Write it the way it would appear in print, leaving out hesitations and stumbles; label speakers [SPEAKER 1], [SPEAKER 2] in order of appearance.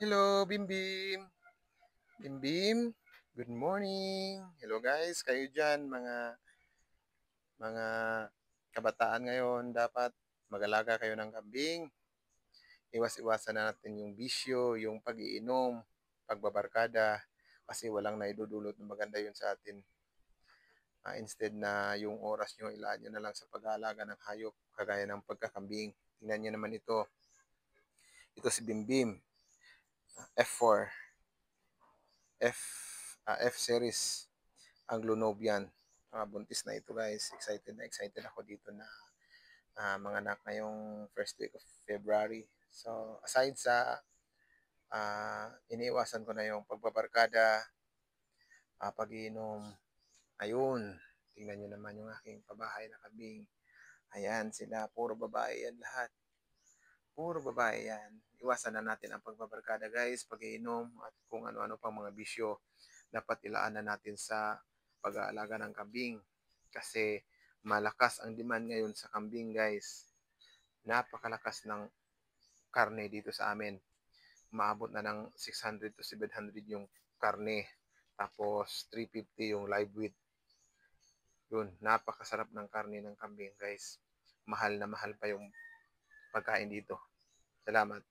[SPEAKER 1] Hello, Bimbim. Bimbim, good morning. Hello guys, kayo dyan, mga kabataan ngayon, dapat mag-alaga kayo ng kambing. Iwas-iwasan na natin yung bisyo, yung pag-iinom, pagbabarkada, kasi walang naidudulot na maganda yun sa atin. Instead na yung oras nyo, ilaan nyo na lang sa pag-aalaga ng hayop, kagaya ng pagkakambing. Tingnan nyo naman ito. Ito si Bimbim, F4, F, F series. Anglo Nubian. Buntis na ito guys. Excited ako dito na manganak ngayong first week of February. So aside sa iniiwasan ko na yung pagbabarkada, pag-iinom, ayun, tingnan nyo naman yung aking pabahay na kabing. Ayan sila, puro babae yan lahat. Puro babae yan. Iwasan na natin ang pagbabarkada guys, pag-iinom at kung ano-ano pang mga bisyo. Dapat ilaan na natin sa pag-aalaga ng kambing. Kasi malakas ang demand ngayon sa kambing guys. Napakalakas ng karne dito sa amin. Maabot na ng 600 to 700 yung karne. Tapos 350 yung live weight. Yun, napakasarap ng karne ng kambing guys. Mahal na mahal pa yung pagkain dito. Salamat.